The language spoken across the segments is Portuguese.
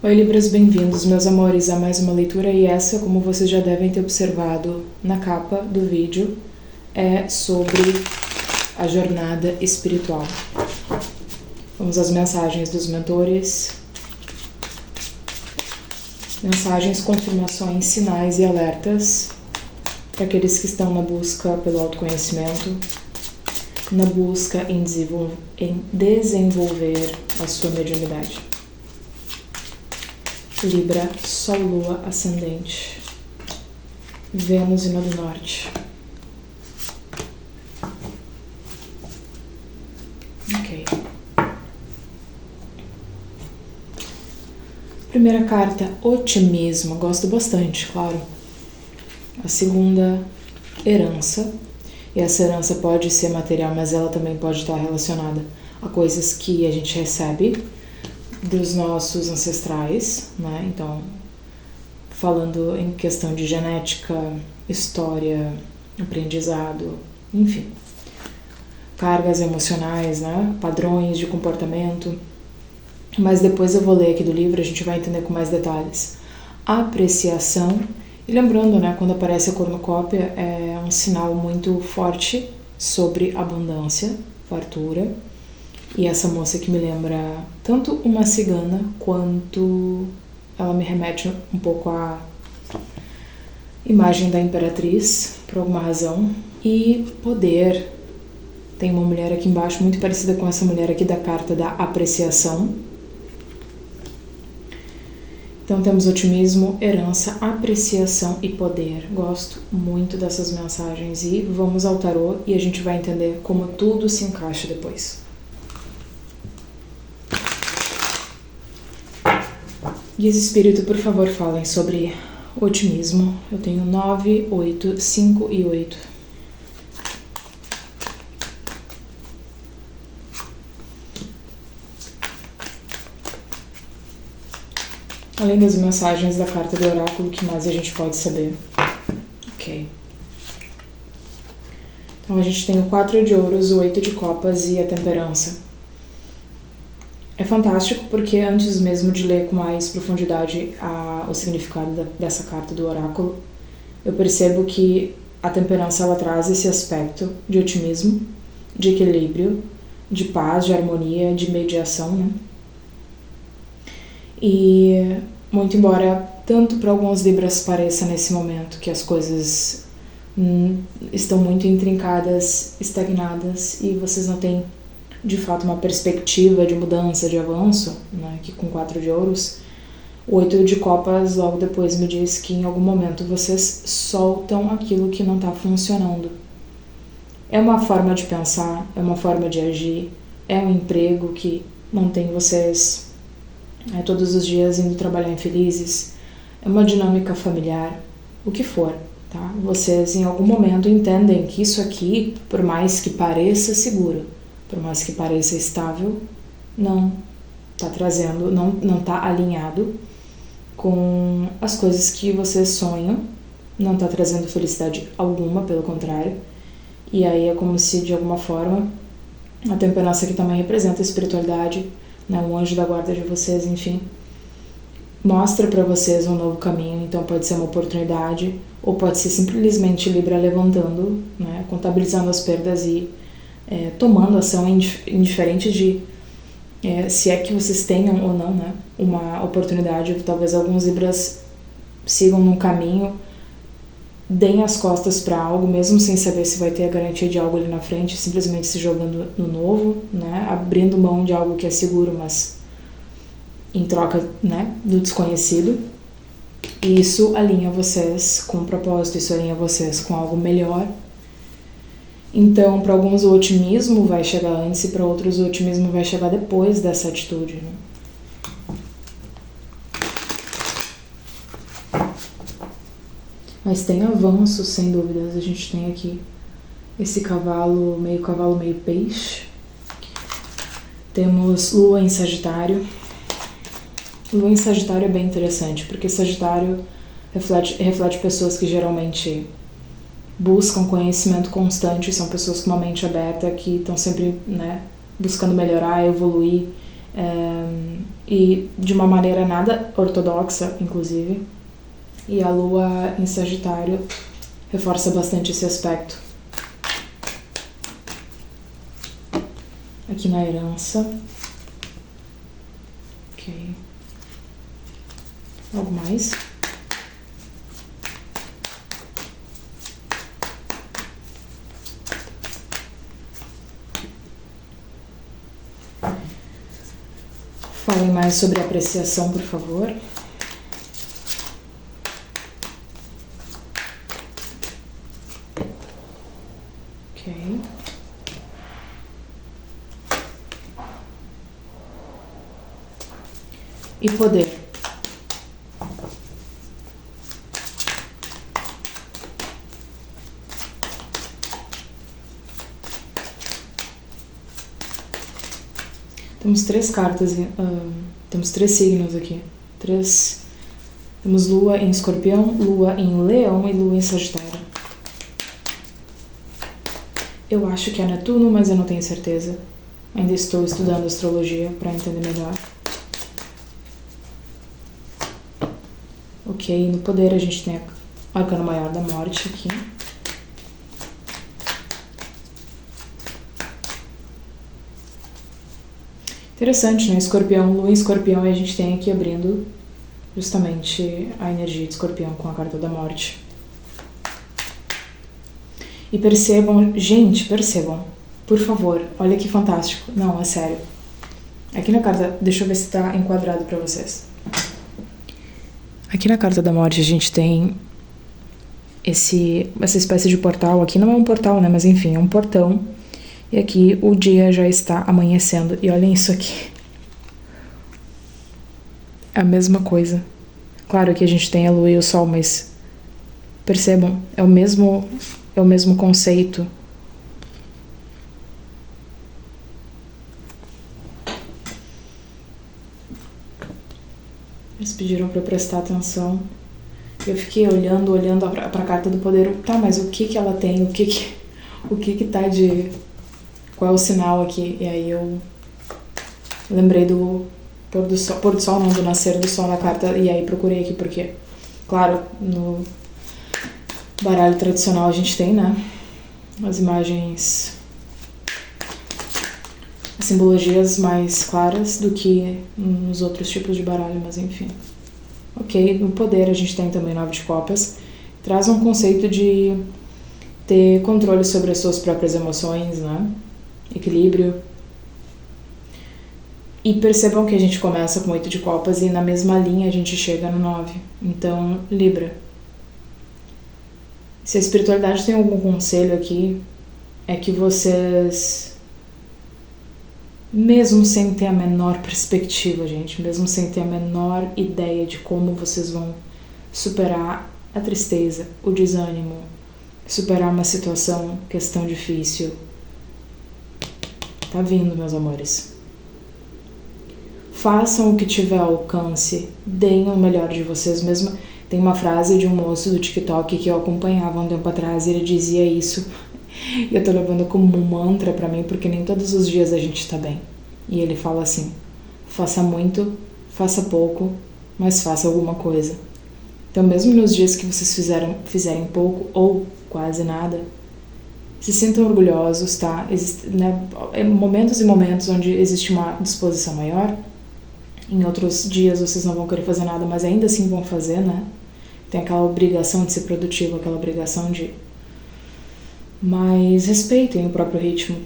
Oi, Libras, bem-vindos, meus amores, a mais uma leitura, e essa, como vocês já devem ter observado na capa do vídeo, é sobre a jornada espiritual. Vamos às mensagens dos mentores. Mensagens, confirmações, sinais e alertas para aqueles que estão na busca pelo autoconhecimento, na busca em desenvolver a sua mediunidade. Libra, Sol, Lua, Ascendente, Vênus e Nó do Norte. Ok. Primeira carta, otimismo. Gosto bastante, claro. A segunda, herança. E essa herança pode ser material, mas ela também pode estar relacionada a coisas que a gente recebe dos nossos ancestrais, né? Então, falando em questão de genética, história, aprendizado, enfim. Cargas emocionais, né? Padrões de comportamento. Mas depois eu vou ler aqui do livro, a gente vai entender com mais detalhes. Apreciação. E lembrando, né? Quando aparece a cornucópia, é um sinal muito forte sobre abundância, fartura. E essa moça que me lembra tanto uma cigana, quanto ela me remete um pouco à imagem da imperatriz, por alguma razão. E poder. Tem uma mulher aqui embaixo muito parecida com essa mulher aqui da carta da apreciação. Então temos otimismo, herança, apreciação e poder. Gosto muito dessas mensagens e vamos ao tarô e a gente vai entender como tudo se encaixa depois. Guias Espírito, por favor, falem sobre otimismo. Eu tenho 9, 8, 5 e 8. Além das mensagens da carta do oráculo, o que mais a gente pode saber? Ok. Então a gente tem o 4 de ouros, o 8 de copas e a temperança. É fantástico porque antes mesmo de ler com mais profundidade o significado dessa carta do oráculo, eu percebo que a temperança ela traz esse aspecto de otimismo, de equilíbrio, de paz, de harmonia, de mediação, né? E muito embora tanto para alguns Libras pareça nesse momento que as coisas estão muito intrincadas, estagnadas e vocês não têm de fato uma perspectiva de mudança, de avanço, né, que com 4 de ouros, o 8 de copas logo depois me diz que em algum momento vocês soltam aquilo que não está funcionando. É uma forma de pensar, é uma forma de agir, é um emprego que mantém vocês todos os dias indo trabalhar infelizes, é uma dinâmica familiar, o que for, tá? Vocês em algum momento entendem que isso aqui, por mais que pareça seguro, por mais que pareça estável, não está trazendo, não está alinhado com as coisas que vocês sonham, não está trazendo felicidade alguma, pelo contrário. E aí é como se, de alguma forma, a temperança aqui também representa a espiritualidade, né, um anjo da guarda de vocês, enfim, mostra para vocês um novo caminho. Então pode ser uma oportunidade, ou pode ser simplesmente Libra levantando, né, contabilizando as perdas e tomando ação indiferente de se é que vocês tenham ou não, né, uma oportunidade. Talvez alguns Libras sigam num caminho, deem as costas para algo, mesmo sem saber se vai ter a garantia de algo ali na frente, simplesmente se jogando no novo, né, abrindo mão de algo que é seguro, mas em troca, né, do desconhecido. E isso alinha vocês com um propósito, isso alinha vocês com algo melhor. Então, para alguns o otimismo vai chegar antes e para outros o otimismo vai chegar depois dessa atitude, né? Mas tem avanços, sem dúvidas. A gente tem aqui esse cavalo meio peixe. Temos Lua em Sagitário. Lua em Sagitário é bem interessante, porque Sagitário reflete pessoas que geralmente buscam conhecimento constante, são pessoas com uma mente aberta, que estão sempre, né, buscando melhorar, evoluir, e de uma maneira nada ortodoxa, inclusive. E a lua em Sagitário reforça bastante esse aspecto. Aqui na herança. Ok. Algo mais? Falem mais sobre apreciação, por favor. Ok. E poder. Temos 3 cartas, temos 3 signos aqui. Temos Lua em Escorpião, Lua em Leão e Lua em Sagitário. Eu acho que é Netuno, mas eu não tenho certeza. Ainda estou estudando astrologia para entender melhor. Ok, no poder a gente tem o Arcano Maior da Morte aqui. Interessante, né? Escorpião, Lua em Escorpião, e a gente tem aqui abrindo justamente a energia de Escorpião com a carta da Morte. E percebam, gente, percebam, por favor, olha que fantástico. Não, é sério. Aqui na carta, deixa eu ver se tá enquadrado pra vocês. Aqui na carta da Morte a gente tem essa espécie de portal. Aqui não é um portal, né? Mas enfim, é um portão. E aqui o dia já está amanhecendo. E olhem isso aqui. É a mesma coisa. Claro que a gente tem a lua e o sol, mas percebam, é o mesmo conceito. Eles pediram para eu prestar atenção. Eu fiquei olhando para a carta do poder. Tá, mas o que ela tem? O que tá de... Qual é o sinal aqui? E aí eu lembrei do pôr do sol não, do nascer do sol na carta, e aí procurei aqui porque, claro, no baralho tradicional a gente tem, né, as imagens, as simbologias mais claras do que nos outros tipos de baralho, mas enfim. Ok, no poder a gente tem também 9 de copas, traz um conceito de ter controle sobre as suas próprias emoções, né, equilíbrio. E percebam que a gente começa com 8 de copas e na mesma linha a gente chega no 9. Então, Libra. Se a espiritualidade tem algum conselho aqui, é que vocês, mesmo sem ter a menor perspectiva, gente, mesmo sem ter a menor ideia de como vocês vão superar a tristeza, o desânimo, superar uma situação, questão difícil, tá vindo, meus amores. Façam o que tiver ao alcance, deem o melhor de vocês mesmo. Tem uma frase de um moço do TikTok que eu acompanhava um tempo atrás e ele dizia isso. E eu tô levando como um mantra pra mim, porque nem todos os dias a gente tá bem. E ele fala assim: faça muito, faça pouco, mas faça alguma coisa. Então mesmo nos dias que vocês fizerem pouco ou quase nada, se sintam orgulhosos, tá? Né, momentos e momentos onde existe uma disposição maior. Em outros dias vocês não vão querer fazer nada, mas ainda assim vão fazer, né? Tem aquela obrigação de ser produtivo, aquela obrigação de... Mas respeitem o próprio ritmo.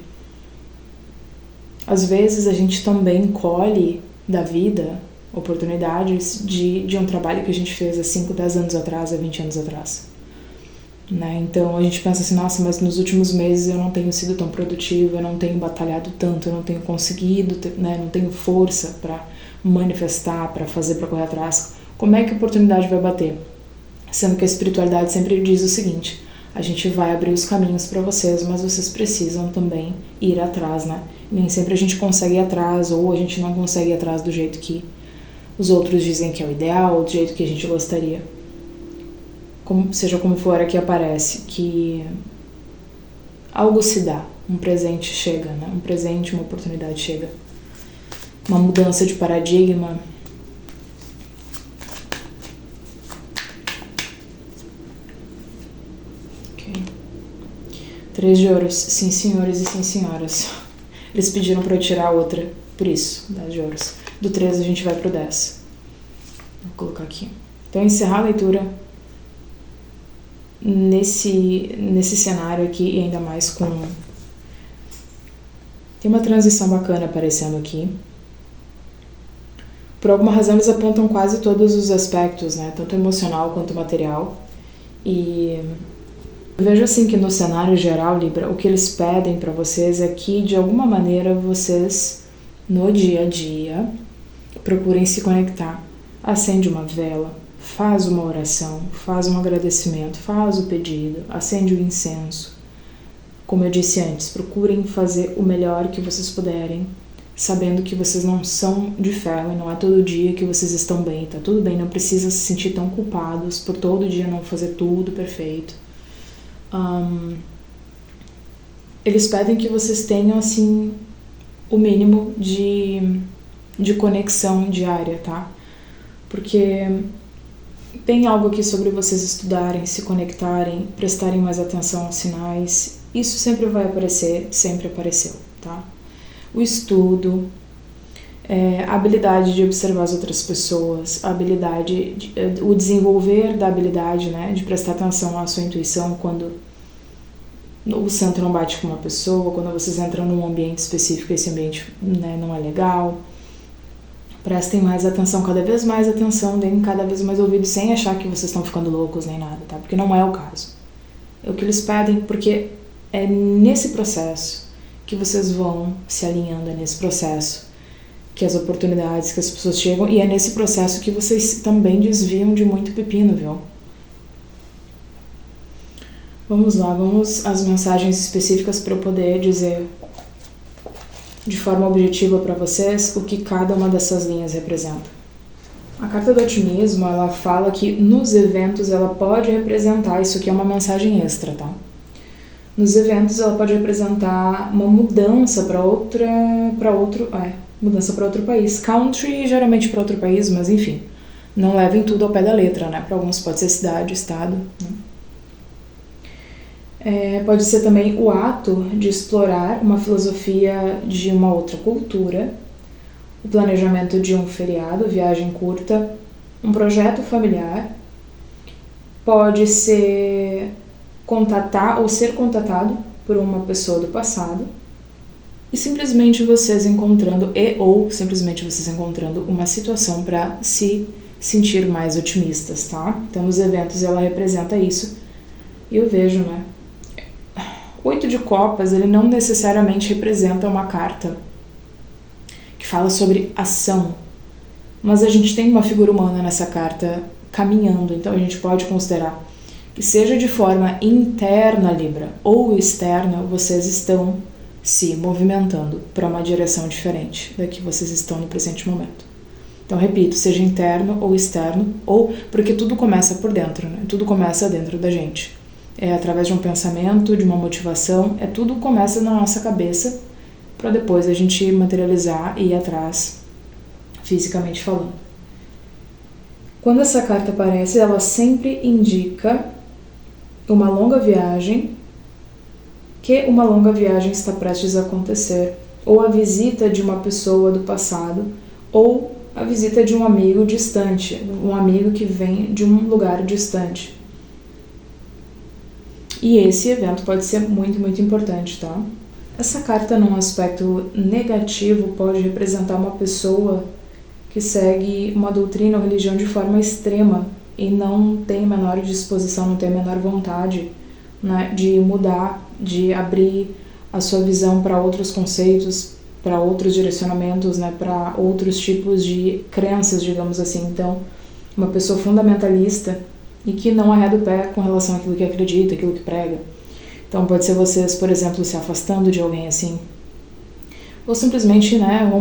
Às vezes a gente também colhe da vida oportunidades de um trabalho que a gente fez há 5, 10 anos atrás, há 20 anos atrás. Né? Então a gente pensa assim, nossa, mas nos últimos meses eu não tenho sido tão produtivo, eu não tenho batalhado tanto, eu não tenho conseguido, né? Não tenho força para manifestar, para fazer, para correr atrás. Como é que a oportunidade vai bater? Sendo que a espiritualidade sempre diz o seguinte: a gente vai abrir os caminhos para vocês, mas vocês precisam também ir atrás, né? Nem sempre a gente consegue ir atrás, ou a gente não consegue ir atrás do jeito que os outros dizem que é o ideal, ou do jeito que a gente gostaria. Seja como for, aqui aparece que algo se dá, um presente chega, né? Um presente, uma oportunidade chega. uma mudança de paradigma. Ok. 3 de ouros, sim senhores e sim senhoras. Eles pediram para eu tirar outra, por isso, 10 de ouros. Do 13 a gente vai pro 10. Vou colocar aqui. Então, encerrar a leitura nesse cenário aqui, e ainda mais com... Tem uma transição bacana aparecendo aqui. Por alguma razão, eles apontam quase todos os aspectos, né? Tanto emocional quanto material. E eu vejo assim que no cenário geral, Libra, o que eles pedem para vocês é que, de alguma maneira, vocês, no dia a dia, procurem se conectar. Acende uma vela, faz uma oração, faz um agradecimento, faz o pedido, acende o incenso. Como eu disse antes, procurem fazer o melhor que vocês puderem, sabendo que vocês não são de ferro e não é todo dia que vocês estão bem, tá tudo bem, não precisa se sentir tão culpados por todo dia não fazer tudo perfeito. Eles pedem que vocês tenham, assim, o mínimo de conexão diária, tá? Porque tem algo aqui sobre vocês estudarem, se conectarem, prestarem mais atenção aos sinais. Isso sempre vai aparecer, sempre apareceu, tá? O estudo, a habilidade de observar as outras pessoas, o desenvolver da habilidade, né, de prestar atenção à sua intuição quando o santo não bate com uma pessoa, quando vocês entram num ambiente específico e esse ambiente, né, não é legal. Prestem mais atenção, cada vez mais atenção, deem cada vez mais ouvido, sem achar que vocês estão ficando loucos nem nada, tá? Porque não é o caso. É o que eles pedem, porque é nesse processo que vocês vão se alinhando, é nesse processo que as oportunidades, que as pessoas chegam, e é nesse processo que vocês também desviam de muito pepino, viu? Vamos lá, vamos às mensagens específicas para eu poder dizer de forma objetiva para vocês o que cada uma dessas linhas representa. A carta do otimismo, ela fala que nos eventos ela pode representar, isso aqui é uma mensagem extra, tá? Nos eventos ela pode representar uma mudança mudança para outro país. Country, geralmente para outro país, mas enfim, não levem tudo ao pé da letra, né? Para alguns pode ser cidade, estado, né? Pode ser também o ato de explorar uma filosofia de uma outra cultura, o planejamento de um feriado, viagem curta, um projeto familiar. Pode ser contatar ou ser contatado por uma pessoa do passado e simplesmente vocês encontrando uma situação para se sentir mais otimistas, tá? Então, nos eventos ela representa isso e eu vejo, né? 8 de copas, ele não necessariamente representa uma carta que fala sobre ação, mas a gente tem uma figura humana nessa carta caminhando, então a gente pode considerar que seja de forma interna, Libra, ou externa, vocês estão se movimentando para uma direção diferente da que vocês estão no presente momento. Então, repito, seja interno ou externo, ou porque tudo começa por dentro, né? Tudo começa dentro da gente. É através de um pensamento, de uma motivação, tudo começa na nossa cabeça para depois a gente materializar e ir atrás, fisicamente falando. Quando essa carta aparece, ela sempre indica uma longa viagem, que uma longa viagem está prestes a acontecer, ou a visita de uma pessoa do passado, ou a visita de um amigo distante, um amigo que vem de um lugar distante. E esse evento pode ser muito, muito importante, tá? Essa carta, num aspecto negativo, pode representar uma pessoa que segue uma doutrina ou religião de forma extrema e não tem a menor disposição, não tem a menor vontade, né, de mudar, de abrir a sua visão para outros conceitos, para outros direcionamentos, né, para outros tipos de crenças, digamos assim. Então, uma pessoa fundamentalista e que não arreda o pé com relação àquilo que acredita, aquilo que prega. Então pode ser vocês, por exemplo, se afastando de alguém assim, ou simplesmente, né,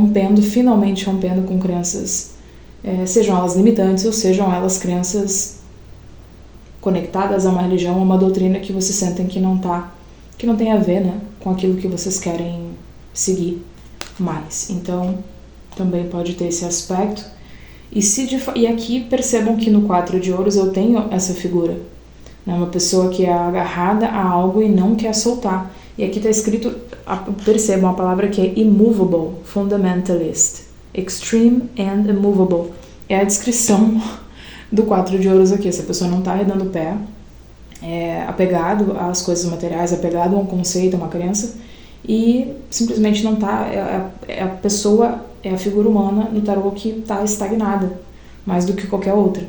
finalmente rompendo com crenças, sejam elas limitantes ou sejam elas crenças conectadas a uma religião, a uma doutrina que vocês sentem que não tem a ver, né, com aquilo que vocês querem seguir mais. Então, também pode ter esse aspecto. E aqui percebam que no 4 de ouros eu tenho essa figura, né? Uma pessoa que é agarrada a algo e não quer soltar. E aqui está escrito, percebam a palavra que é immovable, fundamentalist, extreme and immovable. É a descrição do 4 de ouros aqui. Essa pessoa não está arredando o pé, é apegado às coisas materiais, apegado a um conceito, a uma crença, e simplesmente não está. É a pessoa, é a figura humana no tarô que está estagnada, mais do que qualquer outra.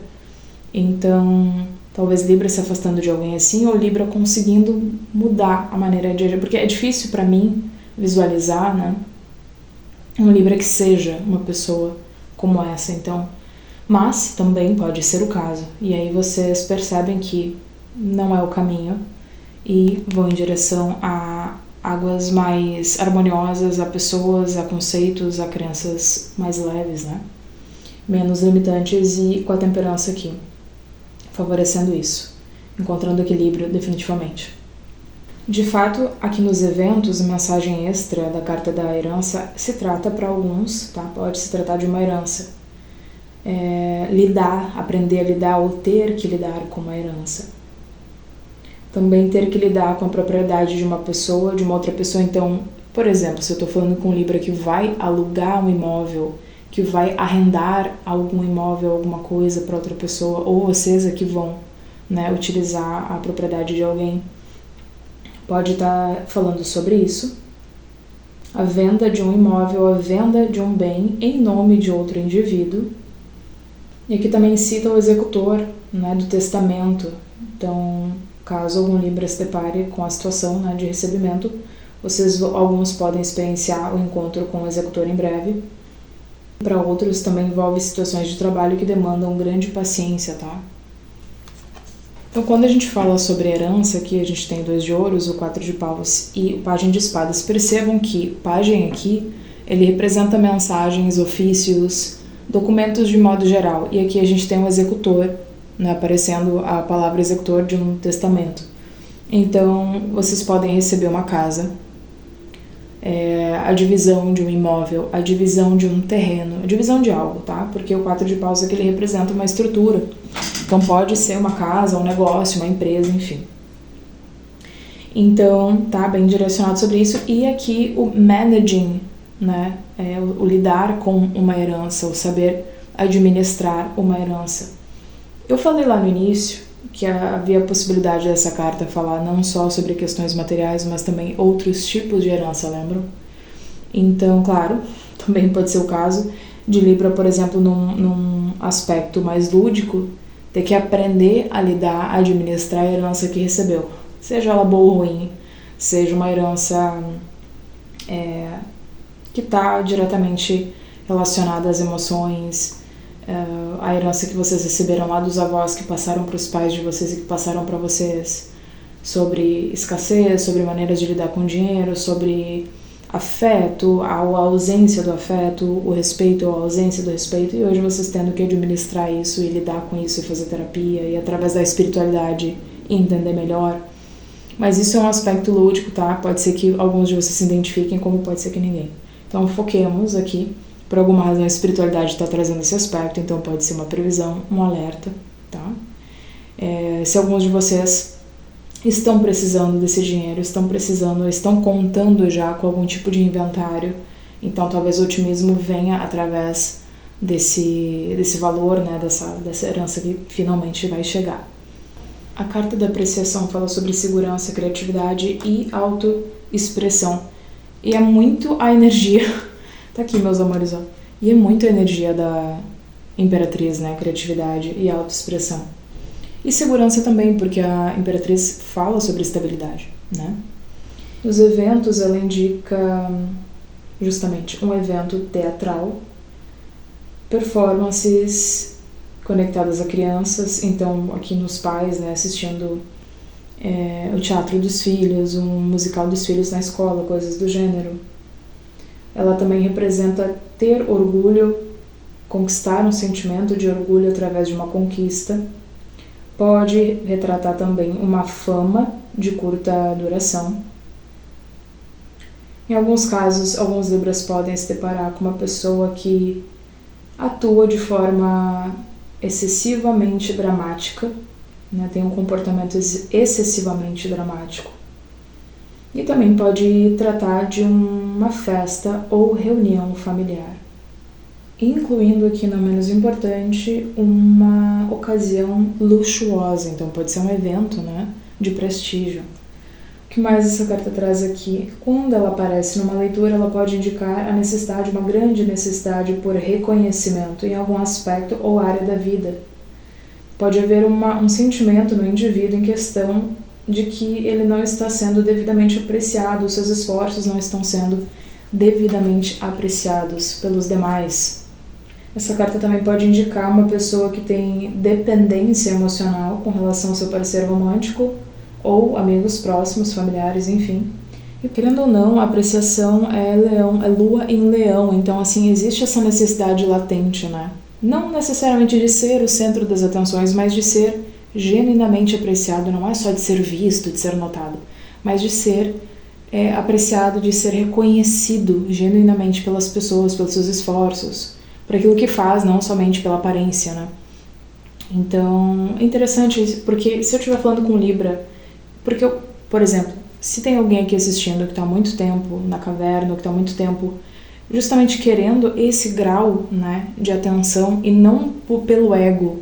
Então, talvez Libra se afastando de alguém assim, ou Libra conseguindo mudar a maneira de agir, porque é difícil para mim visualizar, né, um Libra que seja uma pessoa como essa, então, mas também pode ser o caso, e aí vocês percebem que não é o caminho e vão em direção a águas mais harmoniosas, a pessoas, a conceitos, a crenças mais leves, né, menos limitantes, e com a temperança aqui favorecendo isso, encontrando equilíbrio definitivamente. De fato, aqui nos eventos, a mensagem extra da carta da herança se trata para alguns, tá? Pode se tratar de uma herança. Lidar, aprender a lidar ou ter que lidar com uma herança. Também ter que lidar com a propriedade de uma pessoa, de uma outra pessoa. Então, por exemplo, se eu estou falando com um Libra que vai alugar um imóvel, que vai arrendar algum imóvel, alguma coisa para outra pessoa, ou vocês que vão, né, utilizar a propriedade de alguém, pode estar falando sobre isso. A venda de um imóvel, a venda de um bem em nome de outro indivíduo. E aqui também cita o executor, né, do testamento. Então, caso algum Libra se depare com a situação, né, de recebimento, alguns podem experienciar o encontro com o executor em breve. Para outros também envolve situações de trabalho que demandam grande paciência, tá? Então, quando a gente fala sobre herança, aqui a gente tem 2 de ouros, o 4 de paus e o pajem de espadas. Percebam que o pajem aqui, ele representa mensagens, ofícios, documentos de modo geral. E aqui a gente tem um executor, né, aparecendo a palavra executor de um testamento. Então, vocês podem receber uma casa, a divisão de um imóvel, a divisão de um terreno, a divisão de algo, tá? Porque o 4 de paus aqui ele representa uma estrutura. Então pode ser uma casa, um negócio, uma empresa, enfim. Então tá bem direcionado sobre isso. E aqui o managing, né? O lidar com uma herança, o saber administrar uma herança. Eu falei lá no início que havia a possibilidade dessa carta falar não só sobre questões materiais, mas também outros tipos de herança, lembram? Então, claro, também pode ser o caso de Libra, por exemplo, num aspecto mais lúdico, ter que aprender a lidar, a administrar a herança que recebeu. Seja ela boa ou ruim, seja uma herança que está diretamente relacionada às emoções, a herança que vocês receberam lá dos avós que passaram para os pais de vocês e que passaram para vocês, sobre escassez, sobre maneiras de lidar com dinheiro, sobre afeto, a ausência do afeto, o respeito ou a ausência do respeito, e hoje vocês tendo que administrar isso e lidar com isso e fazer terapia e através da espiritualidade entender melhor. Mas isso é um aspecto lúdico, tá? Pode ser que alguns de vocês se identifiquem, como pode ser que ninguém. Então foquemos aqui. Por alguma razão a espiritualidade está trazendo esse aspecto, então pode ser uma previsão, um alerta, tá? Se alguns de vocês estão precisando desse dinheiro, estão contando já com algum tipo de inventário, então talvez o otimismo venha através desse valor, né, dessa herança que finalmente vai chegar. A carta da apreciação fala sobre segurança, criatividade e autoexpressão. E é muito a energia... Tá aqui, meus amores, ó. E é muito a energia da Imperatriz, né? Criatividade e autoexpressão. E segurança também, porque a Imperatriz fala sobre estabilidade, né? Nos eventos, ela indica justamente um evento teatral, performances conectadas a crianças, então aqui nos pais, né? Assistindo o teatro dos filhos, um musical dos filhos na escola, coisas do gênero. Ela também representa ter orgulho, conquistar um sentimento de orgulho através de uma conquista. Pode retratar também uma fama de curta duração. Em alguns casos, alguns Libras podem se deparar com uma pessoa que atua de forma excessivamente dramática, né? Tem um comportamento excessivamente dramático. E também pode tratar de uma festa ou reunião familiar, incluindo aqui, não menos importante, uma ocasião luxuosa. Então pode ser um evento, né, de prestígio. O que mais essa carta traz aqui? Quando ela aparece numa leitura, ela pode indicar a necessidade, uma grande necessidade por reconhecimento em algum aspecto ou área da vida. Pode haver um sentimento no indivíduo em questão de que ele não está sendo devidamente apreciado, os seus esforços não estão sendo devidamente apreciados pelos demais. Essa carta também pode indicar uma pessoa que tem dependência emocional com relação ao seu parceiro romântico, ou amigos próximos, familiares, enfim. E querendo ou não, a apreciação é leão, é lua em leão, então assim, existe essa necessidade latente, né? Não necessariamente de ser o centro das atenções, mas de ser genuinamente apreciado, não é só de ser visto, de ser notado, mas de ser apreciado, de ser reconhecido genuinamente pelas pessoas, pelos seus esforços, por aquilo que faz, não somente pela aparência, né? Então, é interessante isso, porque se eu estiver falando com Libra, porque eu, por exemplo, se tem alguém aqui assistindo que está há muito tempo na caverna, ou que está há muito tempo justamente querendo esse grau, né, de atenção, e não pelo ego,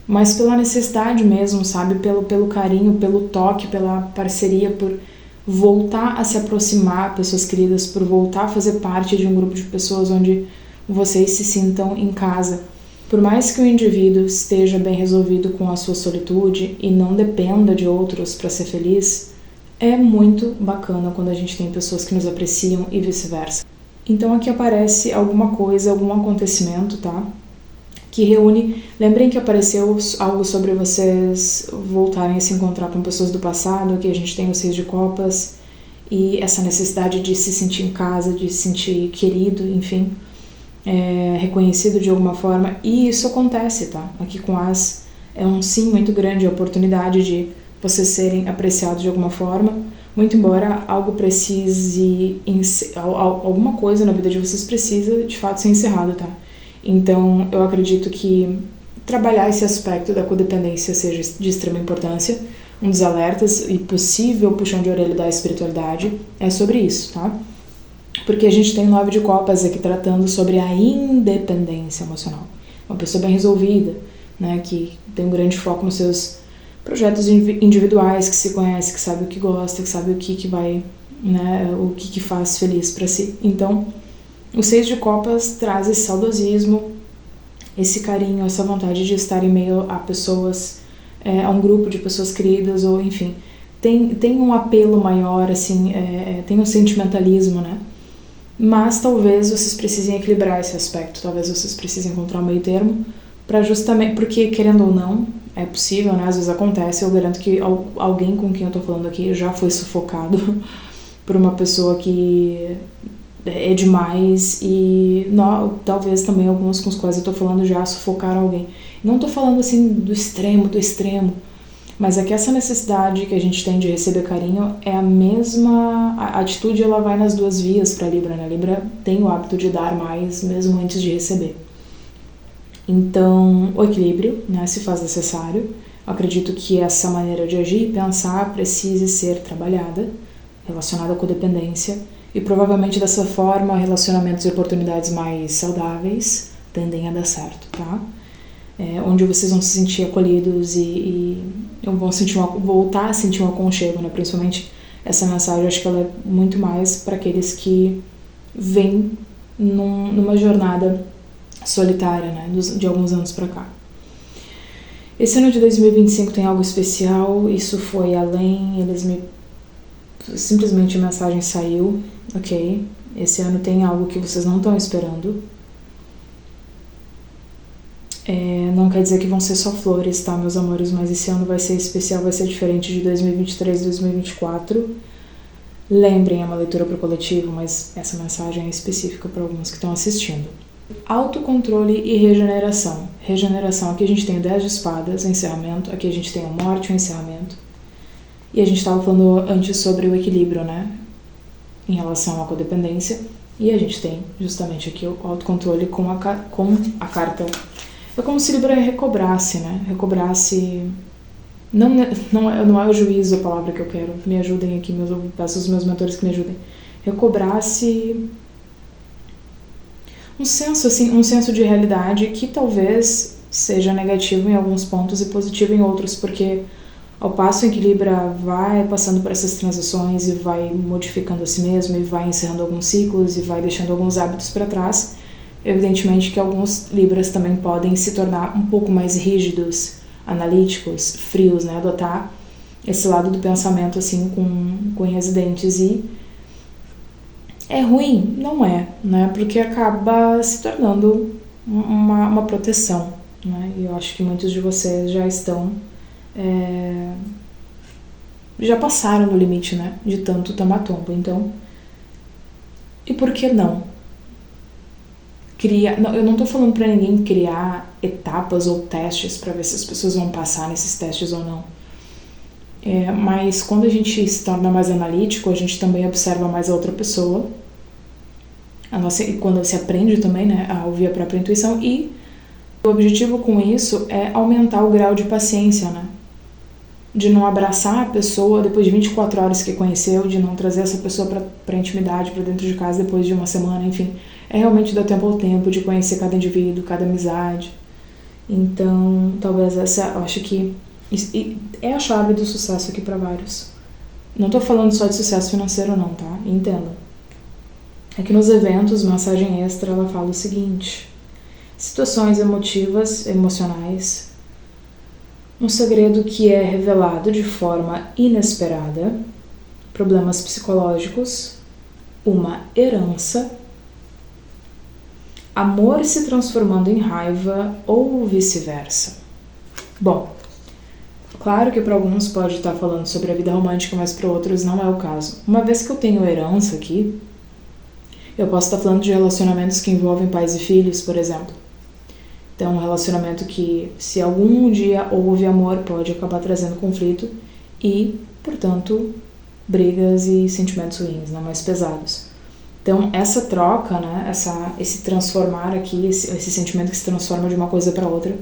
mas pela necessidade mesmo, sabe, pelo carinho, pelo toque, pela parceria, por voltar a se aproximar, pessoas queridas, por voltar a fazer parte de um grupo de pessoas onde vocês se sintam em casa. Por mais que o indivíduo esteja bem resolvido com a sua solitude e não dependa de outros para ser feliz, é muito bacana quando a gente tem pessoas que nos apreciam e vice-versa. Então aqui aparece alguma coisa, algum acontecimento, tá? Que reúne... Lembrem que apareceu algo sobre vocês voltarem a se encontrar com pessoas do passado, que a gente tem o 6 de copas, e essa necessidade de se sentir em casa, de se sentir querido, enfim, reconhecido de alguma forma, e isso acontece, tá? Aqui com As é um sim muito grande, a oportunidade de vocês serem apreciados de alguma forma, muito embora algo precise, alguma coisa na vida de vocês precisa de fato ser encerrado, tá? Então eu acredito que trabalhar esse aspecto da codependência seja de extrema importância. Um dos alertas e possível puxão de orelha da espiritualidade é sobre isso, tá? Porque a gente tem 9 de copas aqui tratando sobre a independência emocional. Uma pessoa bem resolvida, né, que tem um grande foco nos seus projetos individuais, que se conhece, que sabe o que gosta, que sabe o que vai, né, o que faz feliz para si. Então, o 6 de copas traz esse saudosismo, esse carinho, essa vontade de estar em meio a pessoas, a um grupo de pessoas queridas, ou enfim, tem um apelo maior, assim, tem um sentimentalismo, né? Mas talvez vocês precisem equilibrar esse aspecto, talvez vocês precisem encontrar um meio termo, para justamente, porque querendo ou não, é possível, né? Às vezes acontece, eu garanto que alguém com quem eu tô falando aqui já foi sufocado por uma pessoa que é demais, e talvez também alguns com os quais eu tô falando já sufocaram alguém. Não tô falando assim do extremo, mas é que essa necessidade que a gente tem de receber carinho é a mesma, a atitude ela vai nas duas vias para Libra, né? Libra tem o hábito de dar mais mesmo antes de receber. Então, o equilíbrio, né, se faz necessário. Eu acredito que essa maneira de agir e pensar precise ser trabalhada, relacionada com dependência, e provavelmente dessa forma relacionamentos e oportunidades mais saudáveis tendem a dar certo, tá? Onde vocês vão se sentir acolhidos e vão voltar a sentir um aconchego, né? Principalmente essa mensagem, eu acho que ela é muito mais para aqueles que vêm numa jornada solitária, né? De alguns anos para cá. Esse ano de 2025 tem algo especial, isso foi além, simplesmente a mensagem saiu, ok? Esse ano tem algo que vocês não estão esperando. Não quer dizer que vão ser só flores, tá, meus amores? Mas esse ano vai ser especial, vai ser diferente de 2023 e 2024. Lembrem, é uma leitura para o coletivo, mas essa mensagem é específica para alguns que estão assistindo. Autocontrole e regeneração. Regeneração, aqui a gente tem o 10 de espadas, o encerramento. Aqui a gente tem a morte, o encerramento. E a gente estava falando antes sobre o equilíbrio, né? em relação à codependência, e a gente tem justamente aqui o autocontrole com a carta. É como se Libra recobrasse, né? Recobrasse... Não é o juízo a palavra que eu quero. Me ajudem aqui, peço aos meus mentores que me ajudem. Recobrasse um senso de realidade que talvez seja negativo em alguns pontos e positivo em outros, porque ao passo em que Libra vai passando por essas transições e vai modificando a si mesmo e vai encerrando alguns ciclos e vai deixando alguns hábitos para trás, evidentemente que alguns Libras também podem se tornar um pouco mais rígidos, analíticos, frios, né? Adotar esse lado do pensamento assim com residentes. E é ruim? Não é, né? Porque acaba se tornando uma proteção, né? E eu acho que muitos de vocês já estão... já passaram no limite, né? De tanto tamatombo. Então, e por que não? Eu não tô falando pra ninguém criar etapas ou testes pra ver se as pessoas vão passar nesses testes ou não. Mas quando a gente se torna mais analítico, a gente também observa mais a outra pessoa. E quando você aprende também, né, a ouvir a própria intuição. E o objetivo com isso é aumentar o grau de paciência, né? De não abraçar a pessoa depois de 24 horas que conheceu, de não trazer essa pessoa pra intimidade, pra dentro de casa depois de uma semana, enfim. É realmente dar tempo ao tempo de conhecer cada indivíduo, cada amizade. Então, talvez essa, eu acho que é a chave do sucesso aqui pra vários. Não tô falando só de sucesso financeiro não, tá? Entendam. É que nos eventos, Massagem Extra, ela fala o seguinte: situações emocionais, um segredo que é revelado de forma inesperada, problemas psicológicos, uma herança, amor se transformando em raiva ou vice-versa. Bom, claro que para alguns pode estar falando sobre a vida romântica, mas para outros não é o caso. Uma vez que eu tenho herança aqui, eu posso estar falando de relacionamentos que envolvem pais e filhos, por exemplo. Então, um relacionamento que, se algum dia houve amor, pode acabar trazendo conflito e, portanto, brigas e sentimentos ruins, né, mais pesados. Então, essa troca, né, esse transformar aqui, esse sentimento que se transforma de uma coisa para outra,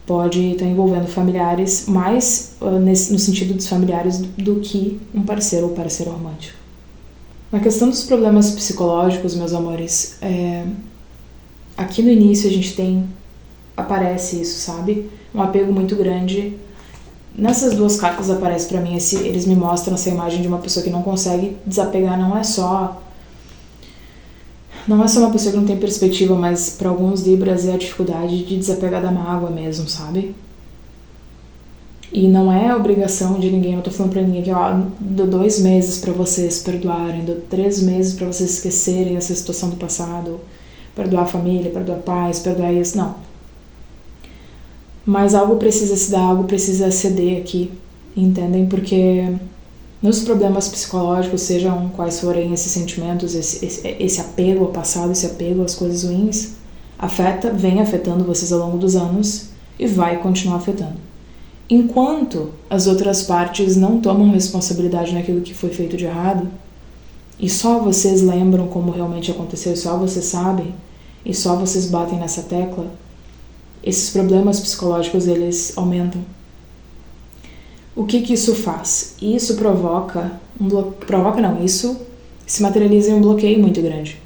pode estar envolvendo familiares, mais no sentido dos familiares do que um parceiro ou parceira romântico. Na questão dos problemas psicológicos, meus amores, aqui no início a gente aparece isso, sabe? Um apego muito grande. Nessas duas cartas aparece pra mim, eles me mostram essa imagem de uma pessoa que não consegue desapegar, não é só uma pessoa que não tem perspectiva, mas para alguns Libras é a dificuldade de desapegar da mágoa mesmo, sabe? E não é obrigação de ninguém, eu tô falando pra ninguém que, dou 2 meses pra vocês perdoarem, dou 3 meses pra vocês esquecerem essa situação do passado, perdoar a família, perdoar pais, perdoar isso, não. Mas algo precisa se dar, algo precisa ceder aqui, entendem? Porque nos problemas psicológicos, sejam quais forem esses sentimentos, esse apego ao passado, esse apego às coisas ruins, vem afetando vocês ao longo dos anos e vai continuar afetando. Enquanto as outras partes não tomam responsabilidade naquilo que foi feito de errado, e só vocês lembram como realmente aconteceu, só vocês sabem, e só vocês batem nessa tecla, esses problemas psicológicos, eles aumentam. O que isso faz? Isso isso se materializa em um bloqueio muito grande.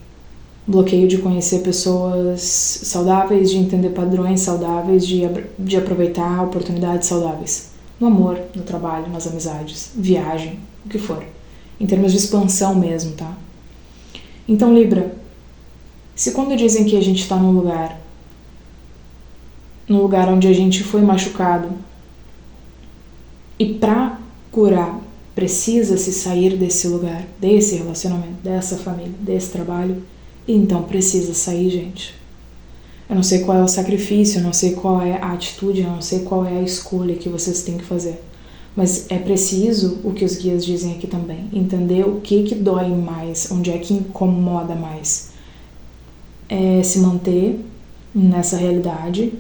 Bloqueio de conhecer pessoas saudáveis, de entender padrões saudáveis, de aproveitar oportunidades saudáveis. No amor, no trabalho, nas amizades, viagem, o que for. Em termos de expansão mesmo, tá? Então, Libra, se quando dizem que a gente está num lugar onde a gente foi machucado, e pra curar precisa se sair desse lugar, desse relacionamento, dessa família, desse trabalho, então precisa sair, gente. Eu não sei qual é o sacrifício, eu não sei qual é a atitude, eu não sei qual é a escolha que vocês têm que fazer. Mas é preciso, o que os guias dizem aqui também, entender o que dói mais, onde é que incomoda mais. É se manter nessa realidade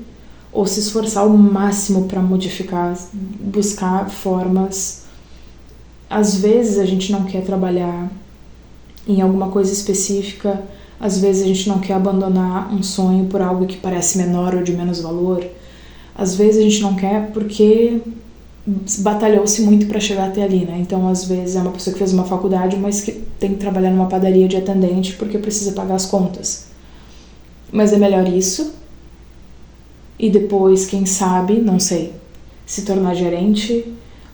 ou se esforçar ao máximo para modificar, buscar formas. Às vezes a gente não quer trabalhar em alguma coisa específica. Às vezes a gente não quer abandonar um sonho por algo que parece menor ou de menos valor. Às vezes a gente não quer porque batalhou-se muito para chegar até ali, né? Então, às vezes, é uma pessoa que fez uma faculdade, mas que tem que trabalhar numa padaria de atendente porque precisa pagar as contas. Mas é melhor isso e depois, quem sabe, não sei, se tornar gerente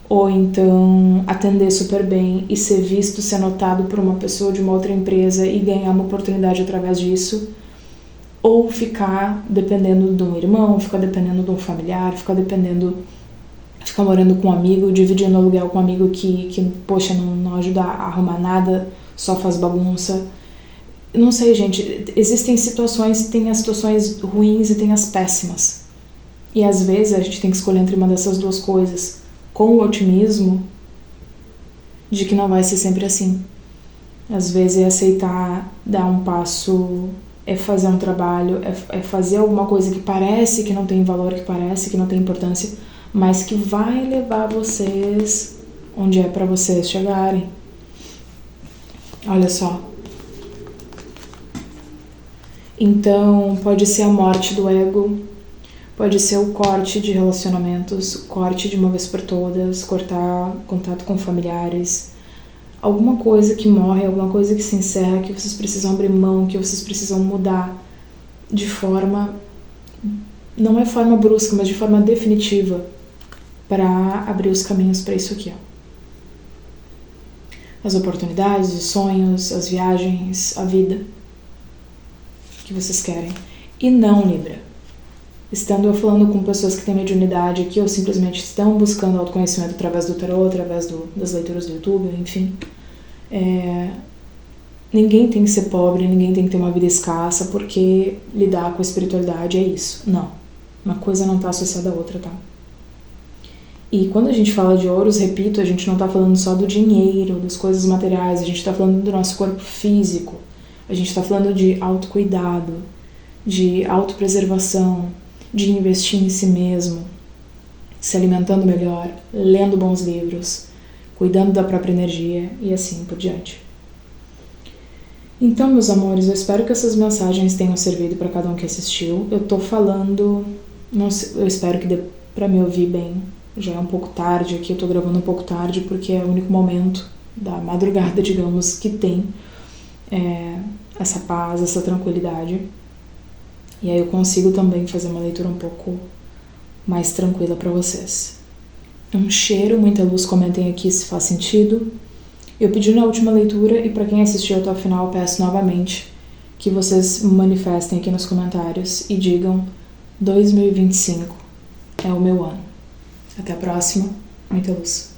ou então atender super bem e ser visto, ser notado por uma pessoa de uma outra empresa e ganhar uma oportunidade através disso, ou ficar dependendo de um irmão, ficar dependendo de um familiar, ficar morando com um amigo, dividindo aluguel com um amigo que poxa, não ajuda a arrumar nada, só faz bagunça. Não sei, gente, existem situações, tem as situações ruins e tem as péssimas. E às vezes a gente tem que escolher entre uma dessas duas coisas, com o otimismo de que não vai ser sempre assim. Às vezes é aceitar dar um passo, é fazer um trabalho, é fazer alguma coisa que parece que não tem valor, que parece que não tem importância, mas que vai levar vocês onde é para vocês chegarem. Olha só. Então, pode ser a morte do ego, pode ser o corte de relacionamentos, o corte de uma vez por todas, cortar contato com familiares, alguma coisa que morre, alguma coisa que se encerra, que vocês precisam abrir mão, que vocês precisam mudar de forma, não é forma brusca, mas de forma definitiva, para abrir os caminhos para isso aqui, ó. As oportunidades, os sonhos, as viagens, a vida que vocês querem. E não, Libra, estando eu falando com pessoas que têm mediunidade aqui ou simplesmente estão buscando autoconhecimento através do tarot, através das leituras do YouTube, enfim, ninguém tem que ser pobre, ninguém tem que ter uma vida escassa, porque lidar com a espiritualidade é isso. Não, uma coisa não está associada à outra, tá? E quando a gente fala de ouros, repito, a gente não está falando só do dinheiro, das coisas materiais, a gente está falando do nosso corpo físico, a gente está falando de autocuidado, de autopreservação, de investir em si mesmo, se alimentando melhor, lendo bons livros, cuidando da própria energia e assim por diante. Então, meus amores, eu espero que essas mensagens tenham servido para cada um que assistiu. Eu tô falando, não sei, eu espero que dê para me ouvir bem. Já é um pouco tarde aqui, eu tô gravando um pouco tarde porque é o único momento da madrugada, digamos, que tem essa paz, essa tranquilidade. E aí eu consigo também fazer uma leitura um pouco mais tranquila para vocês. Um cheiro, muita luz, comentem aqui se faz sentido. Eu pedi na última leitura e para quem assistiu até o final, eu peço novamente que vocês manifestem aqui nos comentários e digam 2025 é o meu ano. Até a próxima, muita luz.